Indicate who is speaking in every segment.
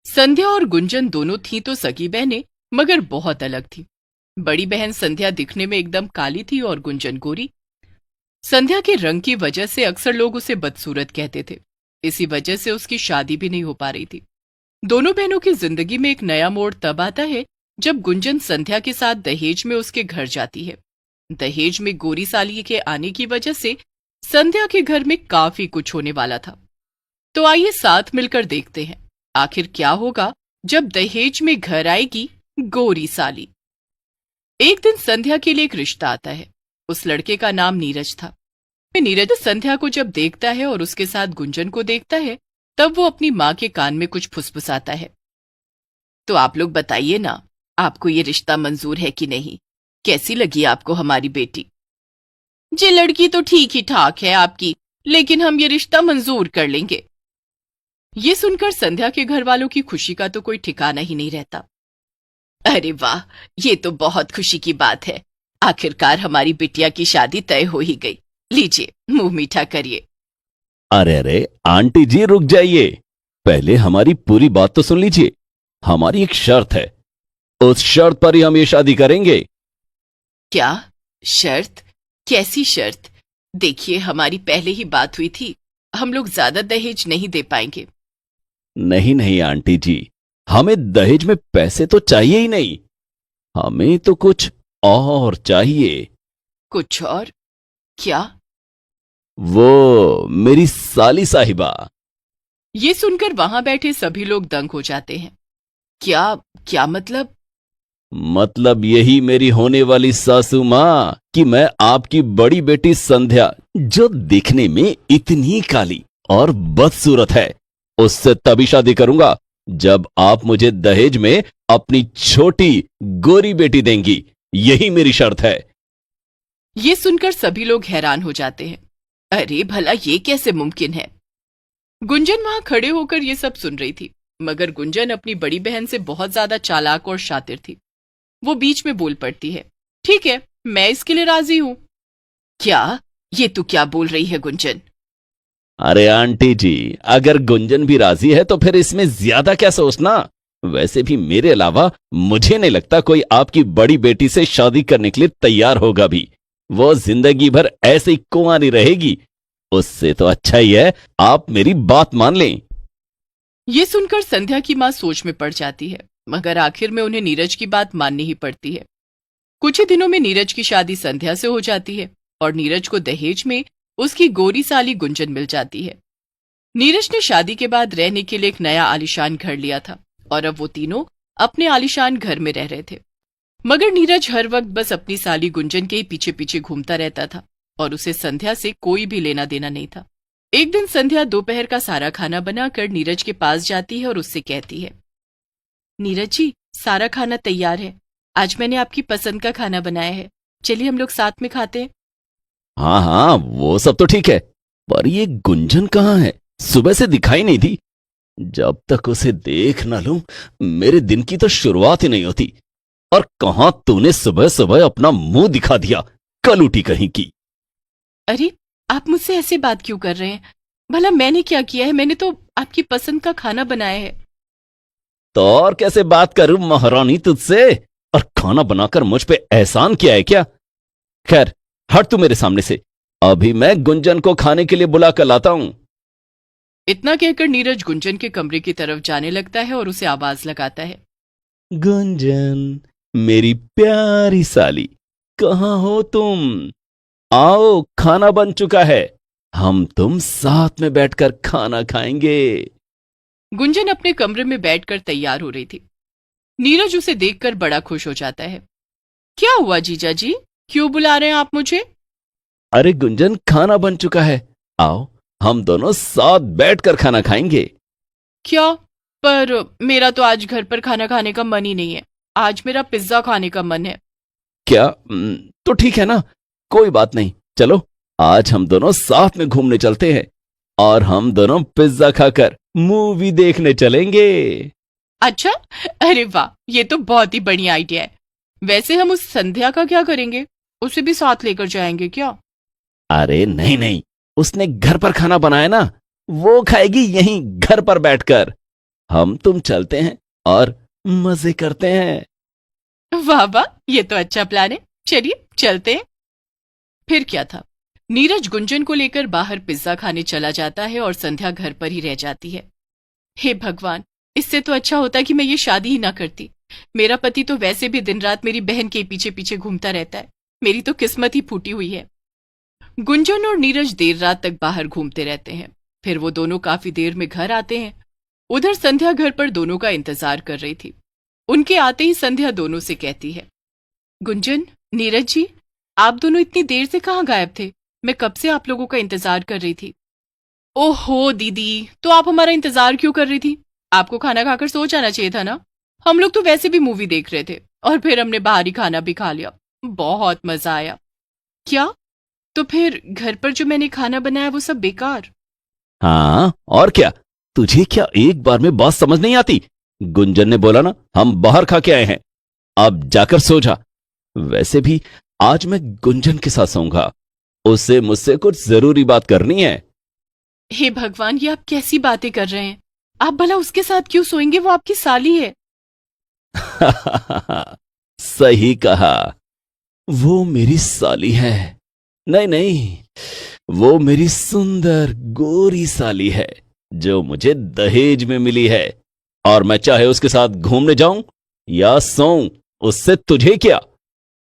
Speaker 1: संध्या और गुंजन दोनों थी तो सगी बहनें, मगर बहुत अलग थी। बड़ी बहन संध्या दिखने में एकदम काली थी और गुंजन गोरी। संध्या के रंग की वजह से अक्सर लोग उसे बदसूरत कहते थे। इसी वजह से उसकी शादी भी नहीं हो पा रही थी। दोनों बहनों की जिंदगी में एक नया मोड़ तब आता है जब गुंजन संध्या के साथ दहेज में उसके घर जाती है। दहेज में गोरी साली के आने की वजह से संध्या के घर में काफी कुछ होने वाला था। तो आइए साथ मिलकर देखते हैं आखिर क्या होगा जब दहेज में घर आएगी गोरी साली। एक दिन संध्या के लिए एक रिश्ता आता है। उस लड़के का नाम नीरज था। नीरज संध्या को जब देखता है और उसके साथ गुंजन को देखता है, तब वो अपनी माँ के कान में कुछ फुसफुसाता है। तो आप लोग बताइए ना, आपको ये रिश्ता मंजूर है कि नहीं? कैसी लगी आपको हमारी बेटी? जी लड़की तो ठीक ही ठाक है आपकी, लेकिन हम ये रिश्ता मंजूर कर लेंगे। ये सुनकर संध्या के घर वालों की खुशी का तो कोई ठिकाना ही नहीं रहता। अरे वाह, ये तो बहुत खुशी की बात है। आखिरकार हमारी बिटिया की शादी तय हो ही गई। लीजिए, मुंह मीठा करिए।
Speaker 2: अरे अरे आंटी जी रुक जाइए, पहले हमारी पूरी बात तो सुन लीजिए। हमारी एक शर्त है, उस शर्त पर ही हम ये शादी करेंगे।
Speaker 1: क्या शर्त? कैसी शर्त? देखिए, हमारी पहले ही बात हुई थी, हम लोग ज्यादा दहेज नहीं दे पाएंगे।
Speaker 2: नहीं नहीं आंटी जी, हमें दहेज में पैसे तो चाहिए ही नहीं, हमें तो कुछ और चाहिए।
Speaker 1: कुछ और? क्या?
Speaker 2: वो मेरी साली साहिबा।
Speaker 1: ये सुनकर वहां बैठे सभी लोग दंग हो जाते हैं। क्या? क्या मतलब?
Speaker 2: मतलब यही मेरी होने वाली सासू माँ कि मैं आपकी बड़ी बेटी संध्या, जो दिखने में इतनी काली और बदसूरत है, उससे तभी शादी करूंगा जब आप मुझे दहेज में अपनी छोटी गोरी बेटी देंगी। यही मेरी शर्त है।
Speaker 1: ये सुनकर सभी लोग हैरान हो जाते हैं। अरे भला ये कैसे मुमकिन है? गुंजन वहां खड़े होकर ये सब सुन रही थी, मगर गुंजन अपनी बड़ी बहन से बहुत ज्यादा चालाक और शातिर थी। वो बीच में बोल पड़ती है, ठीक है, मैं इसके लिए राजी हूं। क्या? ये तू क्या बोल रही है गुंजन?
Speaker 2: अरे आंटी जी, अगर गुंजन भी राजी है तो फिर इसमें ज्यादा क्या सोचना। वैसे भी मेरे अलावा मुझे नहीं लगता कोई आपकी बड़ी बेटी से शादी करने के लिए तैयार होगा भी। वो जिंदगी भर ऐसे ही कुंवारी रहेगी। उससे तो अच्छा ही है आप मेरी बात मान लें।
Speaker 1: ये सुनकर संध्या की मां सोच में पड़ जाती है, मगर आखिर में उन्हें नीरज की बात माननी ही पड़ती है। कुछ ही दिनों में नीरज की शादी संध्या से हो जाती है और नीरज को दहेज में उसकी गोरी साली गुंजन मिल जाती है। नीरज ने शादी के बाद रहने के लिए एक नया आलीशान घर लिया था और अब वो तीनों अपने आलीशान घर में रह रहे थे। मगर नीरज हर वक्त बस अपनी साली गुंजन के ही पीछे पीछे घूमता रहता था और उसे संध्या से कोई भी लेना देना नहीं था। एक दिन संध्या दोपहर का सारा खाना बनाकर नीरज के पास जाती है और उससे कहती है, नीरज जी, सारा खाना तैयार है। आज मैंने आपकी पसंद का खाना बनाया है, चलिए हम लोग साथ में खाते हैं।
Speaker 2: हाँ हाँ, वो सब तो ठीक है, पर ये गुंजन कहाँ है? सुबह से दिखाई नहीं दी। जब तक उसे देख ना लूं मेरे दिन की तो शुरुआत ही नहीं होती। और कहां तूने सुबह सुबह अपना मुंह दिखा दिया, कलूटी कहीं की।
Speaker 1: अरे, आप मुझसे ऐसे बात क्यों कर रहे हैं? भला मैंने क्या किया है? मैंने तो आपकी पसंद का खाना बनाया है।
Speaker 2: तो और कैसे बात करूं महारानी तुझसे? और खाना बनाकर मुझ पे एहसान किया है क्या? खैर, हट तू मेरे सामने से। अभी मैं गुंजन को खाने के लिए बुला कर लाता हूं।
Speaker 1: इतना कहकर नीरज गुंजन के कमरे की तरफ जाने लगता है और उसे आवाज लगाता है,
Speaker 2: गुंजन, मेरी प्यारी साली, कहां हो तुम? आओ, खाना बन चुका है, हम तुम साथ में बैठकर खाना खाएंगे।
Speaker 1: गुंजन अपने कमरे में बैठकर तैयार हो रही थी। नीरज उसे देखकर बड़ा खुश हो जाता है। क्या हुआ जीजा जी, क्यों बुला रहे हैं आप मुझे?
Speaker 2: अरे गुंजन, खाना बन चुका है, आओ हम दोनों साथ बैठकर खाना खाएंगे।
Speaker 1: क्या? पर मेरा तो आज घर पर खाना खाने का मन ही नहीं है। आज मेरा पिज्जा खाने का मन है।
Speaker 2: क्या? तो ठीक है ना, कोई बात नहीं। चलो, आज हम दोनों साथ में घूमने चलते हैं और हम दोनों पिज्जा खाकर मूवी देखने चलेंगे।
Speaker 1: अच्छा, अरे वाह, ये तो बहुत ही बढ़िया आइडिया है। वैसे हम उस संध्या का क्या करेंगे? उसे भी साथ लेकर जाएंगे क्या?
Speaker 2: अरे नहीं नहीं, उसने घर पर खाना बनाया ना, वो खाएगी यहीं घर पर बैठकर। हम तुम चलते हैं और मजे करते हैं।
Speaker 1: वाह वाह, ये तो अच्छा प्लान है, चलिए चलते हैं। फिर क्या था, नीरज गुंजन को लेकर बाहर पिज्जा खाने चला जाता है और संध्या घर पर ही रह जाती है। हे भगवान, इससे तो अच्छा होता कि मैं ये शादी ही ना करती। मेरा पति तो वैसे भी दिन रात मेरी बहन के पीछे पीछे घूमता रहता है। मेरी तो किस्मत ही फूटी हुई है। गुंजन और नीरज देर रात तक बाहर घूमते रहते हैं। फिर वो दोनों काफी देर में घर आते हैं। उधर संध्या घर पर दोनों का इंतजार कर रही थी। उनके आते ही संध्या दोनों से कहती है, गुंजन, नीरज जी, आप दोनों इतनी देर से कहाँ गायब थे? मैं कब से आप लोगों का इंतजार कर रही थी। ओहो दीदी, तो आप हमारा इंतजार क्यों कर रही थी? आपको खाना खाकर सो जाना चाहिए था ना। हम लोग तो वैसे भी मूवी देख रहे थे और फिर हमने बाहरी खाना भी खा लिया। बहुत मजा आया। क्या? तो फिर घर पर जो मैंने खाना बनाया वो सब बेकार?
Speaker 2: हाँ और क्या, तुझे क्या एक बार में बात समझ नहीं आती? गुंजन ने बोला ना, हम बाहर खा के आए हैं, अब जाकर सो जा। वैसे भी आज मैं गुंजन के साथ सोऊंगा, उससे मुझसे कुछ जरूरी बात करनी है।
Speaker 1: हे भगवान, ये आप कैसी बातें कर रहे हैं? आप भला उसके साथ क्यों सोएंगे? वो आपकी साली है।
Speaker 2: सही कहा, वो मेरी साली है। नहीं नहीं, वो मेरी सुंदर गोरी साली है जो मुझे दहेज में मिली है, और मैं चाहे उसके साथ घूमने जाऊं या सोऊं, उससे तुझे क्या?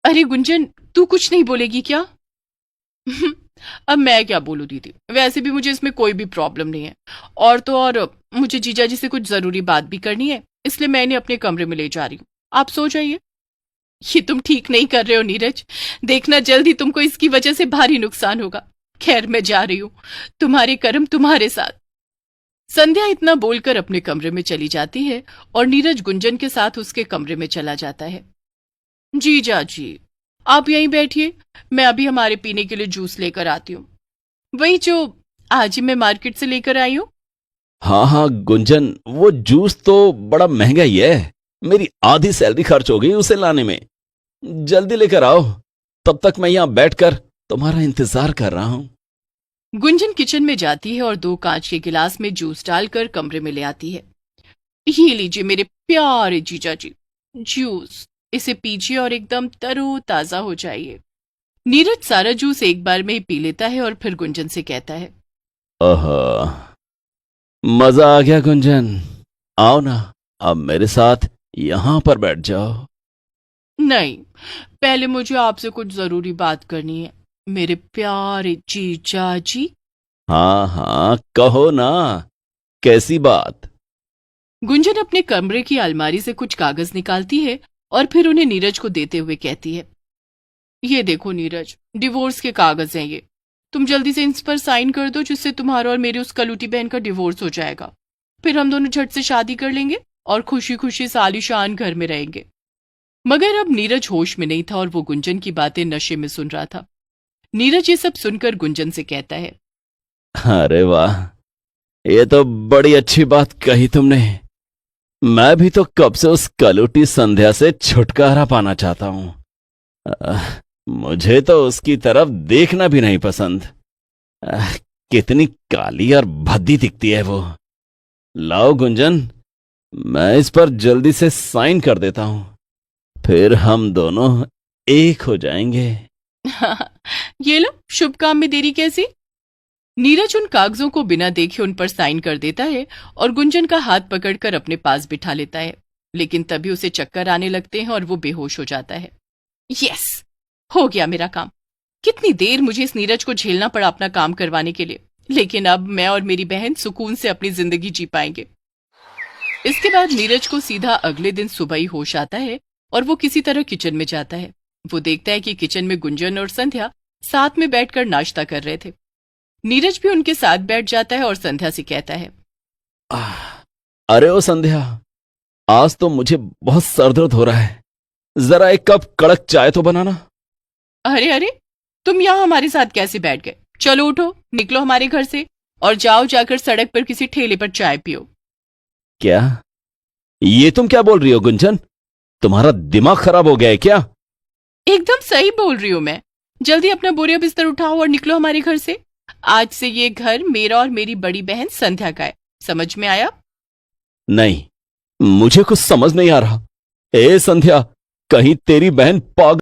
Speaker 1: अरे गुंजन, तू कुछ नहीं बोलेगी क्या? अब मैं क्या बोलूं दीदी, वैसे भी मुझे इसमें कोई भी प्रॉब्लम नहीं है। और तो और मुझे जीजा जी से कुछ जरूरी बात भी करनी है, इसलिए मैं इन्हें अपने कमरे में ले जा रही हूँ। आप सो जाइए। ये तुम ठीक नहीं कर रहे हो नीरज। देखना जल्द ही तुमको इसकी वजह से भारी नुकसान होगा। खैर, मैं जा रही हूँ, तुम्हारे कर्म तुम्हारे साथ। संध्या इतना बोलकर अपने कमरे में चली जाती है और नीरज गुंजन के साथ उसके कमरे में चला जाता है। जीजा जी, आप यहीं बैठिए, मैं अभी हमारे पीने के लिए जूस लेकर आती हूँ, वही जो आज ही मैं मार्केट से लेकर आई हूँ।
Speaker 2: हाँ हाँ गुंजन, वो जूस तो बड़ा महंगा ही है, मेरी आधी सैलरी खर्च हो गई उसे लाने में। जल्दी लेकर आओ, तब तक मैं यहां बैठकर तुम्हारा इंतजार कर रहा हूं।
Speaker 1: गुंजन किचन में जाती है और 2 कांच के गिलास में जूस डालकर कमरे में ले आती है। ये लीजिए मेरे प्यारे जीजा जी, जूस, इसे पीजिए और एकदम तरोताजा हो जाइए। नीरज सारा जूस एक बार में ही पी लेता है और फिर गुंजन से कहता है,
Speaker 2: आहा, मजा आ गया गुंजन, आओ ना, अब मेरे साथ यहां पर बैठ जाओ।
Speaker 1: नहीं, पहले मुझे आपसे कुछ जरूरी बात करनी है, मेरे प्यारे जीजा जी।
Speaker 2: हाँ हाँ कहो ना, कैसी बात?
Speaker 1: गुंजन अपने कमरे की अलमारी से कुछ कागज निकालती है और फिर उन्हें नीरज को देते हुए कहती है, ये देखो नीरज, डिवोर्स के कागज हैं ये। तुम जल्दी से इन पर साइन कर दो, जिससे तुम्हारा और मेरी उस कलूटी बहन का डिवोर्स हो जाएगा। फिर हम दोनों झट से शादी कर लेंगे और खुशी खुशी सालीशान घर में रहेंगे। मगर अब नीरज होश में नहीं था और वो गुंजन की बातें नशे में सुन रहा था। नीरज ये सब सुनकर गुंजन से कहता है,
Speaker 2: अरे वाह, ये तो बड़ी अच्छी बात कही तुमने। मैं भी तो कब से उस कलूटी संध्या से छुटकारा पाना चाहता हूं। मुझे तो उसकी तरफ देखना भी नहीं पसंद। कितनी काली और भद्दी दिखती है वो। लाओ गुंजन, मैं इस पर जल्दी से साइन कर देता हूं, फिर हम दोनों एक हो जाएंगे।
Speaker 1: ये लो, शुभ काम में देरी कैसी। नीरज उन कागजों को बिना देखे उन पर साइन कर देता है और गुंजन का हाथ पकड़कर अपने पास बिठा लेता है। लेकिन तभी उसे चक्कर आने लगते हैं और वो बेहोश हो जाता है। यस, हो गया मेरा काम। कितनी देर मुझे इस नीरज को झेलना पड़ा अपना काम करवाने के लिए, लेकिन अब मैं और मेरी बहन सुकून से अपनी जिंदगी जी पाएंगे। इसके बाद नीरज को सीधा अगले दिन सुबह ही होश आता है और वो किसी तरह किचन में जाता है। वो देखता है कि किचन में गुंजन और संध्या साथ में बैठकर नाश्ता कर रहे थे। नीरज भी उनके साथ बैठ जाता है और संध्या से कहता है,
Speaker 2: अरे ओ संध्या, आज तो मुझे बहुत सरदर्द हो रहा है, जरा एक कप कड़क चाय तो बनाना।
Speaker 1: अरे अरे, तुम यहाँ हमारे साथ कैसे बैठ गए? चलो उठो, निकलो हमारे घर से और जाओ जाकर सड़क पर किसी ठेले पर चाय पियो।
Speaker 2: क्या? ये तुम क्या बोल रही हो गुंजन? तुम्हारा दिमाग खराब हो गया है क्या?
Speaker 1: एकदम सही बोल रही हूं मैं। जल्दी अपना बोरिया बिस्तर उठाओ और निकलो हमारे घर से। आज से ये घर मेरा और मेरी बड़ी बहन संध्या का है, समझ में आया?
Speaker 2: नहीं, मुझे कुछ समझ नहीं आ रहा। ए संध्या, कहीं तेरी बहन पागल